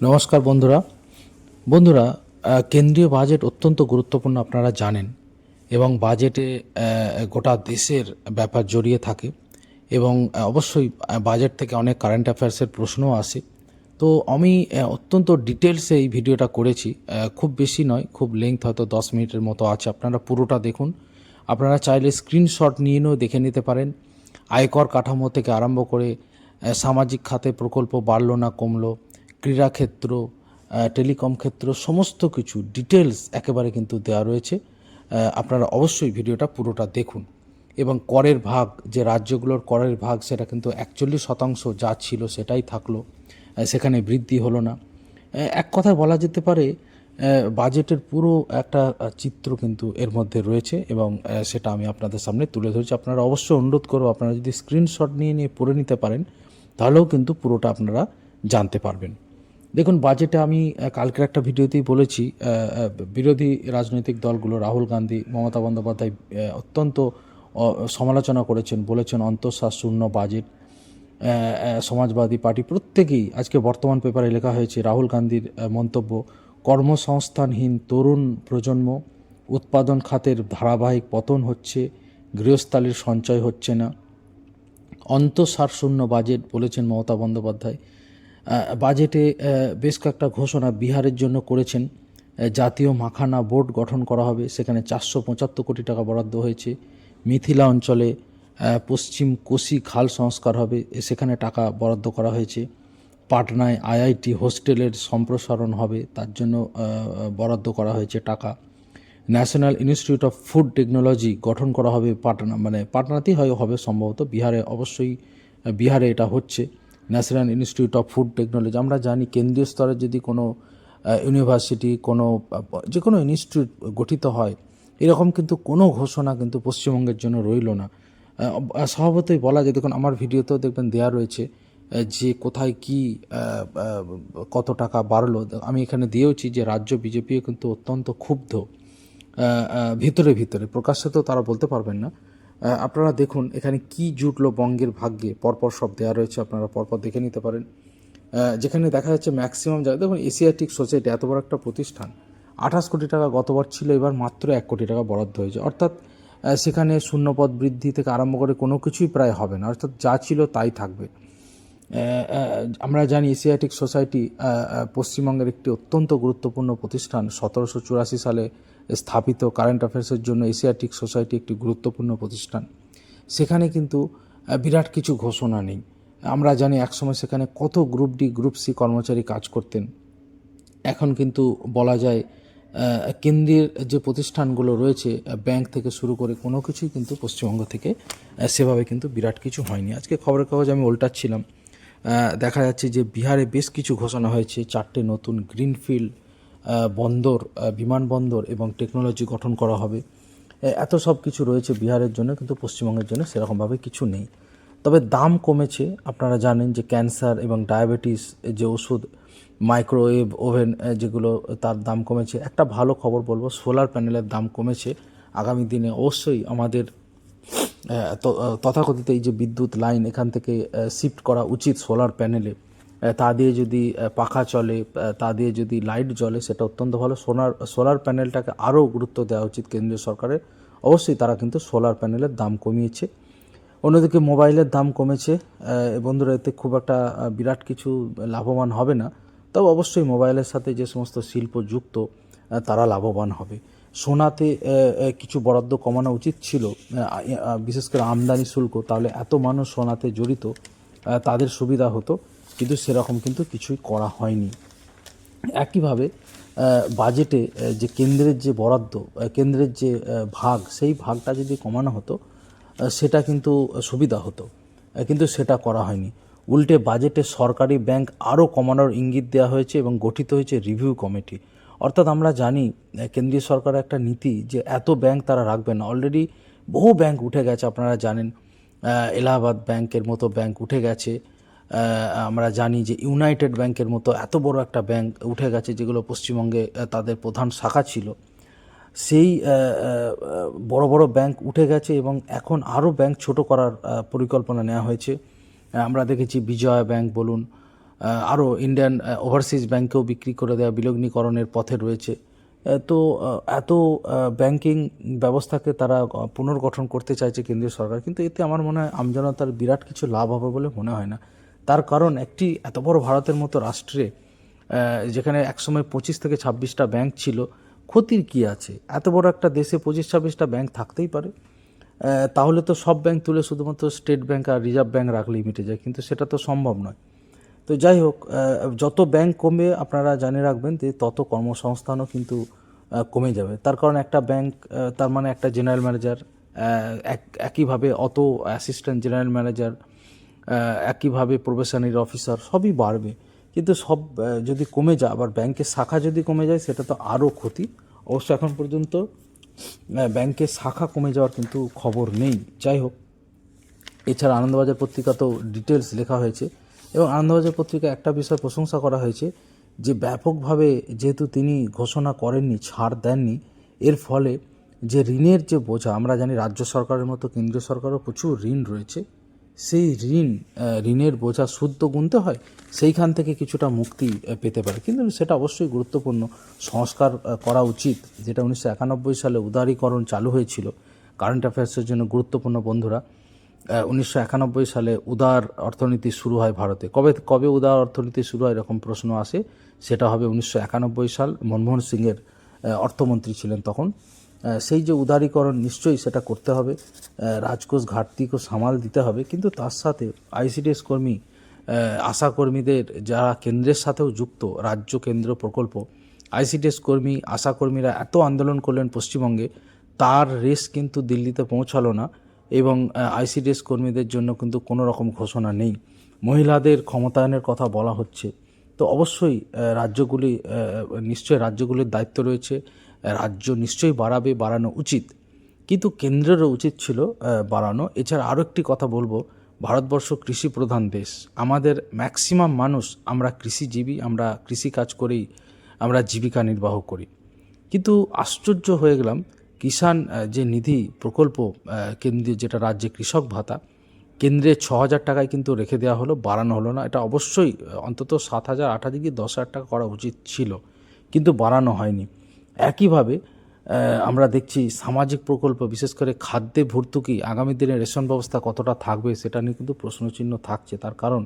নমস্কার বন্ধুরা কেন্দ্রীয় বাজেট অত্যন্ত গুরুত্বপূর্ণ আপনারা জানেন এবং বাজেটে গোটা দেশের ব্যাপার জড়িয়ে থাকে এবং অবশ্যই বাজেট থেকে অনেক কারেন্ট অ্যাফেয়ার্সের প্রশ্নও আসে। তো আমি অত্যন্ত ডিটেলসে এই ভিডিওটা করেছি, খুব বেশি নয়, খুব লেংথ হয়তো 10 মিনিটের মতো আছে। আপনারা পুরোটা দেখুন। আপনারা চাইলে স্ক্রিনশট নিয়ে নিয়েও দেখে নিতে পারেন। আয়কর কাঠামো থেকে আরম্ভ করে সামাজিক খাতে প্রকল্প বাড়লো না কমলো, ক্রীড়াক্ষেত্র, টেলিকম ক্ষেত্র, সমস্ত কিছু ডিটেলস একেবারে কিন্তু দেওয়া রয়েছে। আপনারা অবশ্যই ভিডিওটা পুরোটা দেখুন। এবং করের ভাগ, যে রাজ্যগুলোর করের ভাগ, সেটা কিন্তু 41% যা ছিল সেটাই থাকলো, সেখানে বৃদ্ধি হলো না। এক কথায় বলা যেতে পারে বাজেটের পুরো একটা চিত্র কিন্তু এর মধ্যে রয়েছে এবং সেটা আমি আপনাদের সামনে তুলে ধরছি। আপনারা অবশ্যই অনুরোধ করব, আপনারা যদি স্ক্রিনশট নিয়ে পড়ে নিতে পারেন তাহলেও কিন্তু পুরোটা আপনারা জানতে পারবেন। দেখুন, বাজেটে আমি কালকের একটা ভিডিওতেই বলেছি, বিরোধী রাজনৈতিক দলগুলো, রাহুল গান্ধী, মমতা বন্দ্যোপাধ্যায় অত্যন্ত সমালোচনা করেছেন, বলেছেন অন্তঃসার শূন্য বাজেট। সমাজবাদী পার্টি প্রত্যেকেই, আজকে বর্তমান পেপারে লেখা হয়েছে রাহুল গান্ধীর মন্তব্য, কর্মসংস্থানহীন তরুণ প্রজন্ম, উৎপাদন খাতের ধারাবাহিক পতন হচ্ছে, গৃহস্থালির সঞ্চয় হচ্ছে না, অন্তঃসারশূন্য বাজেট বলেছেন মমতা বন্দ্যোপাধ্যায়। বাজেটে বেশ কয়েকটা ঘোষণা বিহারের জন্য করেছেন। জাতীয় মাখানা বোর্ড গঠন করা হবে, সেখানে 475 কোটি টাকা বরাদ্দ হয়েছে। মিথিলা অঞ্চলে পশ্চিম কোসি খাল সংস্কার হবে, সেখানে টাকা বরাদ্দ করা হয়েছে। পাটনায় আইআইটি হোস্টেলের সম্প্রসারণ হবে, তার জন্য বরাদ্দ করা হয়েছে টাকা। National institute of food technology গঠন করা হবে পাটনা, মানে পাটনাতেই হবে সম্ভবত, বিহারে অবশ্যই, বিহারে এটা হচ্ছে national institute of food technology. আমরা জানি কেন্দ্রীয় স্তরে যদি কোনো ইউনিভার্সিটি, কোনো যে কোনো ইনস্টিটিউট গঠিত হয়, এরকম কিন্তু কোনো ঘোষণা কিন্তু পশ্চিমবঙ্গের জন্য রইল না। স্বভাবতই বলা যায়, দেখুন আমার ভিডিওতেও দেখবেন দেওয়া রয়েছে যে কোথায় কি কত টাকা বাড়লো। আমি এখানে দিয়েওছি যে রাজ্য বিজেপিও কিন্তু অত্যন্ত ক্ষুব্ধ, ভিতরে ভিতরে, প্রকাশ্যে তো তারা বলতে পারবেন না। আপনারা দেখুন এখানে কি জুটলো বঙ্গের ভাগ্যে, পরপর সব দেওয়া রয়েছে, আপনারা পরপর দেখে নিতে পারেন। যেখানে দেখা যাচ্ছে ম্যাক্সিমাম জায়গায়, দেখুন এশিয়াটিক সোসাইটি এত বড় একটা প্রতিষ্ঠান, 28 কোটি টাকা গতবার ছিল, এবার মাত্র 1 কোটি টাকা বরাদ্দ হয়েছে। অর্থাৎ সেখানে শূন্যপদ বৃদ্ধি থেকে আরম্ভ করে কোনো কিছুই প্রায় হবে না, অর্থাৎ যা ছিল তাই থাকবে। আমরা জানি এশিয়াটিক সোসাইটি পশ্চিমবঙ্গের একটি অত্যন্ত গুরুত্বপূর্ণ প্রতিষ্ঠান। 1784 সালে স্থাপিত। কারেন্ট অ্যাফেয়ার্সের জন্য এশিয়াটিক সোসাইটি একটি গুরুত্বপূর্ণ প্রতিষ্ঠান। সেখানে কিন্তু বিরাট কিছু ঘোষণা নেই। আমরা জানি একসময় সেখানে কত গ্রুপ ডি গ্রুপ সি কর্মচারী কাজ করতেন। এখন কিন্তু বলা যায় কেন্দ্রের যে প্রতিষ্ঠানগুলো রয়েছে, ব্যাংক থেকে শুরু করে কোনো কিছুই কিন্তু পশ্চিমবঙ্গ থেকে সেভাবে কিন্তু বিরাট কিছু হয়নি। আজকে খবরের কাগজ আমি উল্টাচ্ছিলাম, দেখা যাচ্ছে যে বিহারে বেশ কিছু ঘোষণা হয়েছে। 4টে নতুন গ্রিনফিল্ড বন্দর, বিমানবন্দর এবং টেকনোলজি গঠন করা হবে। এত সব কিছু রয়েছে বিহারের জন্য, কিন্তু পশ্চিমবঙ্গের জন্য সেরকমভাবে কিছু নেই। তবে দাম কমেছে। আপনারা জানেন যে ক্যান্সার এবং ডায়াবেটিস যে ওষুধ, মাইক্রোওয়েভ ওভেন যেগুলো, তার দাম কমেছে। একটা ভালো খবর বলবো, সোলার প্যানেলের দাম কমেছে। আগামী দিনে অবশ্যই আমাদের তথাকথিত এই যে বিদ্যুৎ লাইন এখান থেকে শিফট করা উচিত সোলার প্যানেলে। তা দিয়ে যদি পাখা চলে, তা দিয়ে যদি লাইট জ্বলে, সেটা অত্যন্ত ভালো। সোলার প্যানেলটাকে আরও গুরুত্ব দেওয়া উচিত কেন্দ্রীয় সরকারের। অবশ্যই তারা কিন্তু সোলার প্যানেলের দাম কমিয়েছে। অন্যদিকে মোবাইলের দাম কমেছে। বন্ধুরা, এতে খুব একটা বিরাট কিছু লাভবান হবে না, তবে অবশ্যই মোবাইলের সাথে যে সমস্ত শিল্প যুক্ত তারা লাভবান হবে। সোনাতে কিছু বরাদ্দ কমানো উচিত ছিল, বিশেষ করে আমদানি শুল্ক, তাহলে এত মানুষ সোনাতে জড়িত, তাদের সুবিধা হতো, কিন্তু সেরকম কিন্তু কিছুই করা হয়নি। একইভাবে বাজেটে যে কেন্দ্রের যে বরাদ্দ, কেন্দ্রের যে ভাগ, সেই ভাগটা যদি কমানো হতো সেটা কিন্তু সুবিধা হতো, কিন্তু সেটা করা হয়নি। উল্টে বাজেটে সরকারি ব্যাংক আরও কমানোর ইঙ্গিত দেওয়া হয়েছে এবং গঠিত হয়েছে রিভিউ কমিটি। অর্থাৎ আমরা জানি কেন্দ্রীয় সরকারের একটা নীতি যে এত ব্যাংক তারা রাখবে না। অলরেডি বহু ব্যাংক উঠে গেছে, আপনারা জানেন এলাহাবাদ ব্যাংকের মতো ব্যাংক উঠে গেছে। আমরা জানি যে ইউনাইটেড ব্যাংকের মতো এত বড় একটা ব্যাংক উঠে গেছে, যেগুলো পশ্চিমবঙ্গে তাদের প্রধান শাখা ছিল। সেই বড় বড় ব্যাংক উঠে গেছে এবং এখন আরও ব্যাংক ছোট করার পরিকল্পনা নেওয়া হয়েছে। আমরা দেখেছি বিজয়া ব্যাংক বলুন, আরও ইন্ডিয়ান ওভারসিজ ব্যাংকেও বিক্রি করে দেওয়া বিলগ্নীকরণের পথে রয়েছে। তো এত ব্যাংকিং ব্যবস্থাকে তারা পুনর্গঠন করতে চাইছে কেন্দ্রীয় সরকার, কিন্তু এতে আমার মনে হয় আমজনতার বিরাট কিছু লাভ হবে বলে মনে হয় না। তার কারণ একটি এত বড় ভারতের মতো রাষ্ট্রে যেখানে একসময় 25 থেকে 26টা ব্যাংক ছিল, ক্ষতির কি আছে? এত বড় একটা দেশে 25-26টা ব্যাংক থাকতেই পারে। তাহলে তো সব ব্যাংক তুলে শুধুমাত্র স্টেট ব্যাংক আর রিজার্ভ ব্যাংক রাখলেই মিটে যায়, কিন্তু সেটা তো সম্ভব নয়। তো যাই হোক, যত ব্যাংক কমবে আপনারা জানিয়ে রাখবেন যে তত কর্মসংস্থানও কিন্তু কমে যাবে। তার কারণ একটা ব্যাংক, তার মানে একটা জেনারেল ম্যানেজার, একইভাবে অত অ্যাসিস্ট্যান্ট জেনারেল ম্যানেজার, একইভাবে প্রবেশনারি অফিসার, সবই বাড়বে। কিন্তু সব যদি কমে যায়, আবার ব্যাংকের শাখা যদি কমে যায়, সেটা তো আরও ক্ষতি। অবশ্য এখন পর্যন্ত ব্যাংকের শাখা কমে যাওয়ার কিন্তু খবর নেই। যাই হোক, এছাড়া আনন্দবাজার পত্রিকাতেও ডিটেলস লেখা হয়েছে, এবং আনন্দবাজার পত্রিকা একটা বিষয় প্রশংসা করা হয়েছে যে ব্যাপকভাবে যেহেতু তিনি ঘোষণা করেননি, ছাড় দেননি, এর ফলে যে ঋণের যে বোঝা, আমরা জানি রাজ্য সরকারের মতো কেন্দ্রীয় সরকারও প্রচুর ঋণ রয়েছে, সেই ঋণের বোঝা সুদ তো গুনতে হয়, সেইখান থেকে কিছুটা মুক্তি পেতে পারে। কিন্তু সেটা অবশ্যই গুরুত্বপূর্ণ সংস্কার করা উচিত, যেটা 1991 সালে উদারীকরণ চালু হয়েছিল। কারেন্ট অ্যাফেয়ার্সের জন্য গুরুত্বপূর্ণ বন্ধুরা, 1991 সালে উদার অর্থনীতি শুরু হয় ভারতে। কবে উদার অর্থনীতি শুরু হয় এরকম প্রশ্ন আসে, সেটা হবে 1991 সাল। মনমোহন সিংয়ের অর্থমন্ত্রী ছিলেন তখন। সেই যে উদারীকরণ, নিশ্চয়ই সেটা করতে হবে, রাজকোষ ঘাটতিকেও সামাল দিতে হবে, কিন্তু তার সাথে আইসিডিএস কর্মী, আশাকর্মীদের যারা কেন্দ্রের সাথেও যুক্ত, রাজ্য কেন্দ্র প্রকল্প, আইসিডিএস কর্মী, আশাকর্মীরা এত আন্দোলন করলেন পশ্চিমবঙ্গে, তার রেস কিন্তু দিল্লিতে পৌঁছালো না, এবং আইসিডিএস কর্মীদের জন্য কিন্তু কোনো রকম ঘোষণা নেই। মহিলাদের ক্ষমতায়নের কথা বলা হচ্ছে, তো অবশ্যই রাজ্যগুলির দায়িত্ব রয়েছে, রাজ্য নিশ্চয়ই বাড়ানো উচিত, কিন্তু কেন্দ্রেরও উচিত ছিল বাড়ানো। এছাড়া আরও একটি কথা বলবো, ভারতবর্ষ কৃষি প্রধান দেশ, আমাদের ম্যাক্সিমাম মানুষ আমরা কৃষিজীবী, আমরা কৃষিকাজ করেই আমরা জীবিকা নির্বাহ করি। কিন্তু আশ্চর্য হয়ে গেলাম, কিষাণ যে নিধি প্রকল্প, কেন্দ্রীয় যেটা রাজ্যে কৃষক ভাতা, কেন্দ্রে 6,000 টাকায় কিন্তু রেখে দেওয়া হলো, বাড়ানো হলো না। এটা অবশ্যই অন্তত 7,000, 8,000 কি 10,000 টাকা করা উচিত ছিল, কিন্তু বাড়ানো হয়নি। একইভাবে আমরা দেখছি সামাজিক প্রকল্প, বিশেষ করে খাদ্যে ভর্তুকি, আগামী দিনে রেশন ব্যবস্থা কতটা থাকবে সেটা নিয়ে কিন্তু প্রশ্নচিহ্ন থাকছে। তার কারণ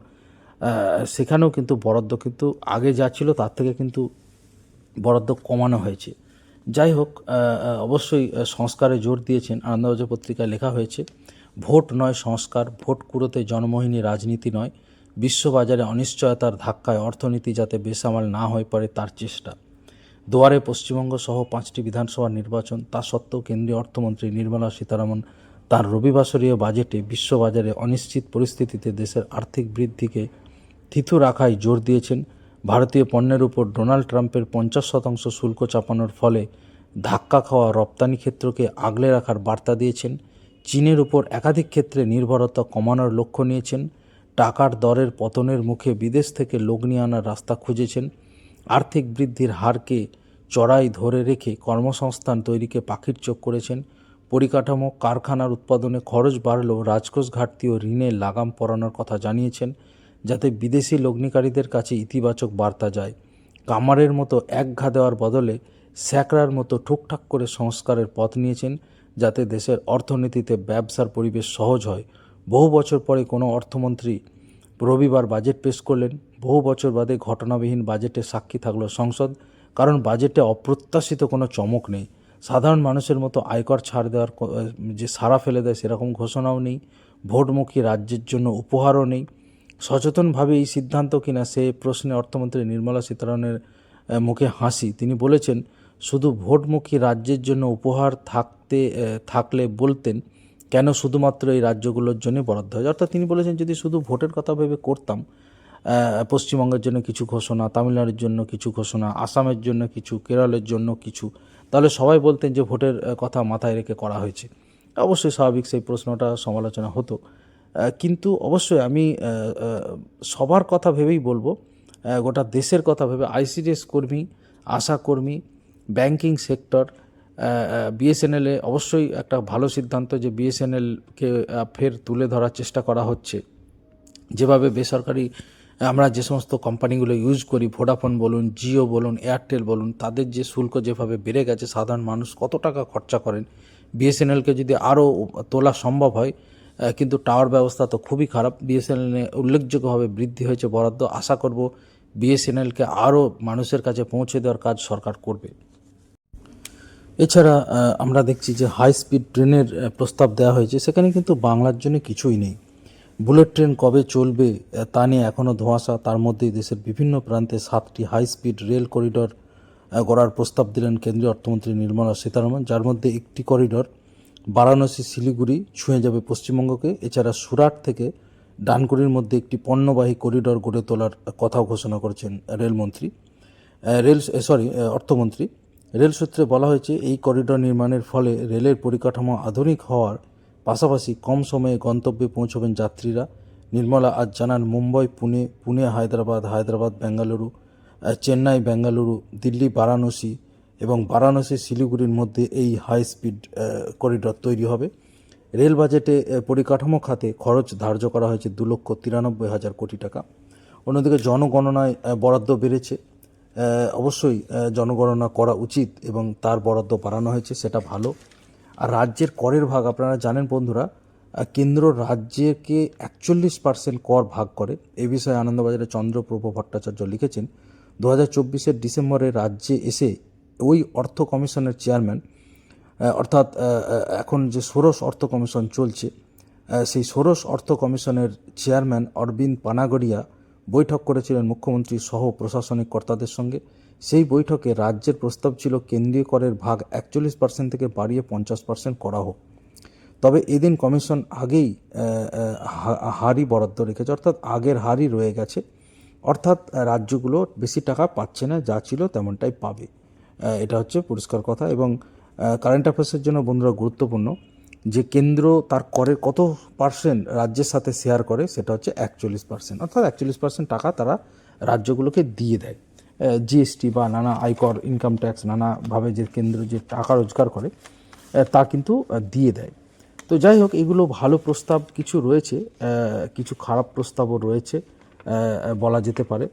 সেখানেও কিন্তু বরাদ্দ কিন্তু আগে যা ছিল তার থেকে কিন্তু বরাদ্দ কমানো হয়েছে। যাই হোক, অবশ্যই সংস্কারে জোর দিয়েছেন। আনন্দবাজার পত্রিকায় লেখা হয়েছে, ভোট নয় সংস্কার, ভোট কুড়োতে জনমোহিনী রাজনীতি নয়, বিশ্ববাজারে অনিশ্চয়তার ধাক্কায় অর্থনীতি যাতে বেসামাল না হয়ে পড়ে তার চেষ্টা। দুয়ারে পশ্চিমবঙ্গ সহ 5টি বিধানসভা নির্বাচন, তা সত্ত্বেও কেন্দ্রীয় অর্থমন্ত্রী নির্মলা সীতারামন তার রবিবাসরীয় বাজেটে বিশ্ববাজারে অনিশ্চিত পরিস্থিতিতে দেশের আর্থিক বৃদ্ধিকে থিতু রাখায় জোর দিয়েছেন। ভারতীয় পণ্যের উপর ডোনাল্ড ট্রাম্পের 50% শুল্ক চাপানোর ফলে ধাক্কা খাওয়া রপ্তানি ক্ষেত্রকে আগলে রাখার বার্তা দিয়েছেন। চীনের উপর একাধিক ক্ষেত্রে নির্ভরতা কমানোর লক্ষ্য নিয়েছেন। টাকার দরের পতনের মুখে বিদেশ থেকে লোক নিয়ে আনার রাস্তা খুঁজেছেন। আর্থিক বৃদ্ধির হারকে চড়াই ধরে রেখে কর্মসংস্থান তৈরিকে পাখির চোখ করেছেন। পরিকাঠামো, কারখানার উৎপাদনে খরচ বাড়লেও রাজকোষ ঘাটতি ও ঋণে লাগাম পরানোর কথা জানিয়েছেন, যাতে বিদেশি লগ্নিকারীদের কাছে ইতিবাচক বার্তা যায়। কামারের মতো একঘা দেওয়ার বদলে স্যাকরার মতো ঠুকঠাক করে সংস্কারের পথ নিয়েছেন, যাতে দেশের অর্থনীতিতে ব্যবসার পরিবেশ সহজ হয়। বহু বছর পরে কোনো অর্থমন্ত্রী রবিবার বাজেট পেশ করলেন। বহু বছর বাদে ঘটনাবিহীন বাজেটে সাক্ষী থাকলো সংসদ, কারণ বাজেটে অপ্রত্যাশিত কোনো চমক নেই। সাধারণ মানুষের মতো আয়কর ছাড় দেওয়ার যে সারা ফেলে দেয় সেরকম ঘোষণাও নেই, ভোটমুখী রাজ্যের জন্য উপহারও নেই। সচেতনভাবে এই সিদ্ধান্ত কিনা সে প্রশ্নে অর্থমন্ত্রী নির্মলা সীতারামনের মুখে হাসি। তিনি বলেছেন, শুধু ভোটমুখী রাজ্যের জন্য উপহার থাকলে বলতেন কেন শুধুমাত্র এই রাজ্যগুলোর জন্য বরাদ্দ হয়। অর্থাৎ তিনি বলেছেন, যদি শুধু ভোটের কথা ভেবে করতাম, পশ্চিমবঙ্গের জন্য কিছু ঘোষণা, তামিলনাড়ুর জন্য কিছু ঘোষণা, আসামের জন্য কিছু, কেরলের জন্য কিছু, তাহলে সবাই বলতেন যে ভোটের কথা মাথায় রেখে করা হয়েছে। অবশ্যই স্বাভাবিক সেই প্রশ্নটা সমালোচনা হতো, কিন্তু অবশ্যই আমি সবার কথা ভেবেই বলবো, গোটা দেশের কথা ভেবে আইসিডিএস কর্মী, আশাকর্মী, ব্যাংকিং সেক্টর, বিএসএনএলে অবশ্যই একটা ভালো সিদ্ধান্ত যে বিএসএনএলকে ফের তুলে ধরার চেষ্টা করা হচ্ছে। যেভাবে বেসরকারি আমরা যে সমস্ত কোম্পানিগুলো ইউজ করি, ভোডাফোন বলুন, জিও বলুন, এয়ারটেল বলুন, তাদের যে শুল্ক যেভাবে বেড়ে গেছে, সাধারণ মানুষ কত টাকা খরচা করেন। বিএসএনএলকে যদি আরও তোলা সম্ভব হয়, কিন্তু টাওয়ার ব্যবস্থা তো খুবই খারাপ। বিএসএনএলে উল্লেখযোগ্যভাবে বৃদ্ধি হয়েছে বরাদ্দ। আশা করব বিএসএনএলকে আরও মানুষের কাছে পৌঁছে দেওয়ার কাজ সরকার করবে। এছাড়া আমরা দেখছি যে হাই স্পিড ট্রেনের প্রস্তাব দেওয়া হয়েছে, সেখানে কিন্তু বাংলার জন্য কিছুই নেই। বুলেট ট্রেন কবে চলবে তা নিয়ে এখনও ধোঁয়াশা। তার মধ্যেই দেশের বিভিন্ন প্রান্তে 7টি হাই স্পিড রেল করিডর গড়ার প্রস্তাব দিলেন কেন্দ্রীয় অর্থমন্ত্রী নির্মলা সীতারামন, যার মধ্যে একটি করিডর বারাণসী শিলিগুড়ি ছুঁয়ে যাবে পশ্চিমবঙ্গকে। এছাড়া সুরাট থেকে ডানকুনির মধ্যে একটি পণ্যবাহী করিডর গড়ে তোলার কথাও ঘোষণা করেছেন অর্থমন্ত্রী। রেল সূত্রে বলা হয়েছে, এই করিডর নির্মাণের ফলে রেলের পরিকাঠামো আধুনিক হওয়ার পাশাপাশি কম সময়ে গন্তব্যে পৌঁছবেন যাত্রীরা। নির্মলা আজ জানান, মুম্বাই, পুনে হায়দ্রাবাদ বেঙ্গালুরু, চেন্নাই বেঙ্গালুরু, দিল্লি বারাণসী এবং বারাণসী শিলিগুড়ির মধ্যে এই হাই স্পিড করিডর তৈরি হবে। রেল বাজেটে পরিকাঠামো খাতে খরচ ধার্য করা হয়েছে 2,93,000 কোটি টাকা। অন্যদিকে জনগণনায় বরাদ্দ বেড়েছে। অবশ্যই জনগণনা করা উচিত এবং তার বরাদ্দ বাড়ানো হয়েছে, সেটা ভালো। আর রাজ্যের করের ভাগ আপনারা জানেন বন্ধুরা, কেন্দ্র রাজ্যকে 41% কর ভাগ করে। এ বিষয়ে আনন্দবাজারে চন্দ্রপ্রভ ভট্টাচার্য লিখেছেন, 2024 ডিসেম্বরে রাজ্যে এসে ওই অর্থ কমিশনের চেয়ারম্যান, অর্থাৎ এখন যে ষোড়শ অর্থ কমিশন চলছে, সেই ষোড়শ অর্থ কমিশনের চেয়ারম্যান অরবিন্দ পানাগড়িয়া বৈঠক করেছিলেন মুখ্যমন্ত্রী সহ প্রশাসনিক কর্তাদের সঙ্গে। সেই বৈঠকে রাজ্যের প্রস্তাব ছিল কেন্দ্রীয় করের ভাগ 41% থেকে বাড়িয়ে 50% করা হোক। তবে এদিন কমিশন আগেই হারই বরাদ্দ রেখেছে, অর্থাৎ আগের হারই রয়ে গেছে। অর্থাৎ রাজ্যগুলো বেশি টাকা পাচ্ছে না, যা ছিল তেমনটাই পাবে। এটা হচ্ছে পরিষ্কার কথা। এবং কারেন্ট অ্যাফেয়ার্সের জন্য বন্ধুরা গুরুত্বপূর্ণ যে কেন্দ্র তার করের কত পার্সেন্ট রাজ্যের সাথে শেয়ার করে, সেটা হচ্ছে 41%। অর্থাৎ 41% টাকা তারা রাজ্যগুলোকে দিয়ে দেয়। জিএসটি বা নানা আয়কর, ইনকাম ট্যাক্স, নানাভাবে যে কেন্দ্র যে টাকা রোজগার করে তা কিন্তু দিয়ে দেয়। তো যাই হোক, এগুলো ভালো প্রস্তাব কিছু রয়েছে, কিছু খারাপ প্রস্তাবও রয়েছে বলা যেতে পারে।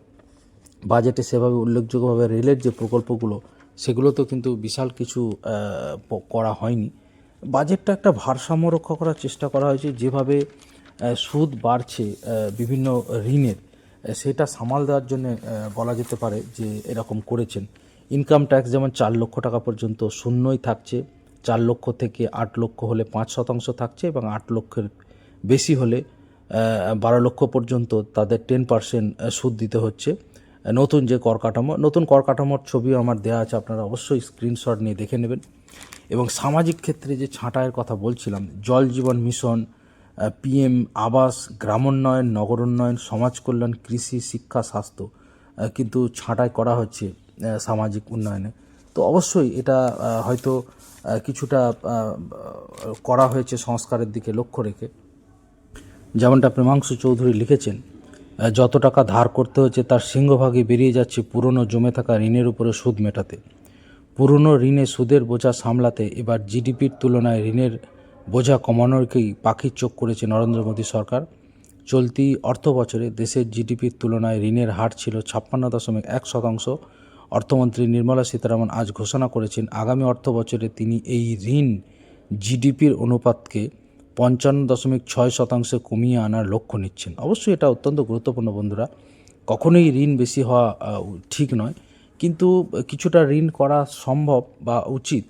বাজেটে সেভাবে উল্লেখযোগ্যভাবে রেলের যে প্রকল্পগুলো, সেগুলো তো কিন্তু বিশাল কিছু করা হয়নি। বাজেটটা একটা ভারসাম্য রক্ষা করার চেষ্টা করা হয়েছে। যেভাবে সুদ বাড়ছে বিভিন্ন ঋণের, সেটা সামাল দেওয়ার জন্য বলা যেতে পারে যে এরকম করেছেন। ইনকাম ট্যাক্স যেমন 4 লক্ষ টাকা পর্যন্ত শূন্যই থাকছে, 4 লক্ষ থেকে 8 লক্ষ হলে 5% থাকছে, এবং 8 লক্ষের বেশি হলে 12 লক্ষ পর্যন্ত তাদের 10% সুদ দিতে হচ্ছে। নতুন যে নতুন কর কাঠামোর ছবিও আমার দেওয়া আছে, আপনারা অবশ্যই স্ক্রিনশট নিয়ে দেখে নেবেন। এবং সামাজিক ক্ষেত্রে যে ছাঁটাইয়ের কথা বলছিলাম, জল জীবন মিশন, পিএম আবাস, গ্রামোন্নয়ন, নগরোন্নয়ন, সমাজ কল্যাণ, কৃষি, শিক্ষা, স্বাস্থ্য কিন্তু ছাঁটাই করা হচ্ছে সামাজিক উন্নয়নে। তো অবশ্যই এটা হয়তো কিছুটা করা হয়েছে সংস্কারের দিকে লক্ষ্য রেখে। যেমনটা প্রেমাংশু চৌধুরী লিখেছেন, যত টাকা ধার করতে হচ্ছে তার সিংহভাগই বেরিয়ে যাচ্ছে পুরনো জমে থাকা ঋণের উপরে সুদ মেটাতে। পুরনো ঋণে সুদের বোঝা সামলাতে এবার জিডিপির তুলনায় ঋণের বোঝা কমানোরকেই পাখির চোখ করেছে নরেন্দ্র মোদী সরকার। চলতি অর্থ বছরে দেশের জিডিপির তুলনায় ঋণের হার ছিল 56.1%। অর্থমন্ত্রী নির্মলা সীতারামন আজ ঘোষণা করেছেন, আগামী অর্থ বছরে তিনি এই ঋণ জিডিপির অনুপাতকে 55.6% কমিয়ে আনার লক্ষ্য নিচ্ছেন। অবশ্যই এটা অত্যন্ত গুরুত্বপূর্ণ বন্ধুরা। কখনোই ঋণ বেশি হওয়া ঠিক নয়, কিন্তু কিছুটা ঋণ করা সম্ভব বা উচিত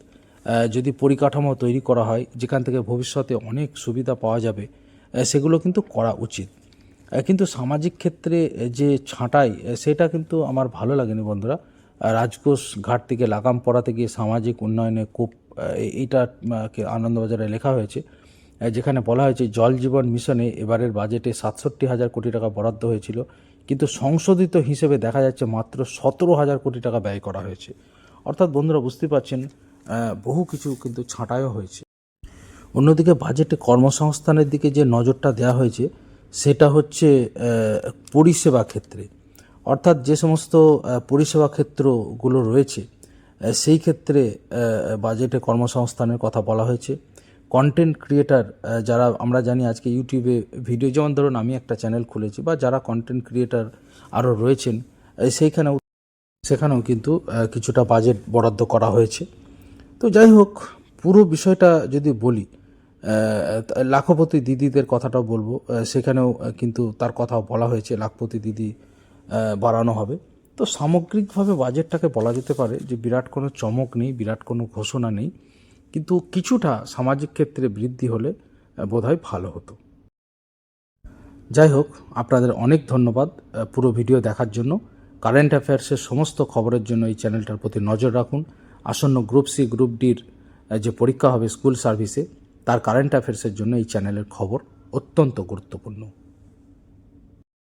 যদি পরিকাঠামো তৈরি করা হয়, যেখান থেকে ভবিষ্যতে অনেক সুবিধা পাওয়া যাবে, সেগুলো কিন্তু করা উচিত। কিন্তু সামাজিক ক্ষেত্রে যে ছাঁটাই, সেটা কিন্তু আমার ভালো লাগেনি বন্ধুরা। রাজকোষ ঘাট থেকে লাগাম পড়াতে গিয়ে সামাজিক উন্নয়নে খুব এইটা আনন্দবাজারে লেখা হয়েছে, যেখানে বলা হয়েছে জল জীবন মিশনে এবারের বাজেটে 67,000 কোটি টাকা বরাদ্দ হয়েছিল, কিন্তু সংশোধিত হিসেবে দেখা যাচ্ছে মাত্র 17,000 কোটি টাকা ব্যয় করা হয়েছে। অর্থাৎ বন্ধুরা বুঝতে পারছেন, বহু কিছু কিন্তু ছাঁটাইও হয়েছে। অন্যদিকে বাজেটে কর্মসংস্থানের দিকে যে নজরটা দেওয়া হয়েছে, সেটা হচ্ছে পরিষেবা ক্ষেত্রে। অর্থাৎ যে সমস্ত পরিষেবা ক্ষেত্রগুলো রয়েছে, সেই ক্ষেত্রে বাজেটে কর্মসংস্থানের কথা বলা হয়েছে। কন্টেন্ট ক্রিয়েটার যারা, আমরা জানি আজকে ইউটিউবে ভিডিও, যেমন ধরুন আমি একটা চ্যানেল খুলেছি, বা যারা কন্টেন্ট ক্রিয়েটার আরও রয়েছেন সেখানেও কিন্তু কিছুটা বাজেট বরাদ্দ করা হয়েছে। তো যাই হোক, পুরো বিষয়টা যদি বলি, লাখপতি দিদিদের কথাটাও বলবো, সেখানেও কিন্তু তার কথাও বলা হয়েছে, লাখপতি দিদি বাড়ানো হবে। তো সামগ্রিকভাবে বাজেটটাকে বলা যেতে পারে যে বিরাট কোনো চমক নেই, বিরাট কোনো ঘোষণা নেই, কিন্তু কিছুটা সামাজিক ক্ষেত্রে বৃদ্ধি হলে বোধহয় ভালো হতো। যাই হোক, আপনাদের অনেক ধন্যবাদ পুরো ভিডিও দেখার জন্য। কারেন্ট অ্যাফেয়ার্সের সমস্ত খবরের জন্য এই চ্যানেলটার প্রতি নজর রাখুন। আসন্ন গ্রুপ সি গ্রুপ ডির যে পরীক্ষা হবে স্কুল সার্ভিসে, তার কারেন্ট অ্যাফেয়ার্সের জন্য এই চ্যানেলের খবর অত্যন্ত গুরুত্বপূর্ণ।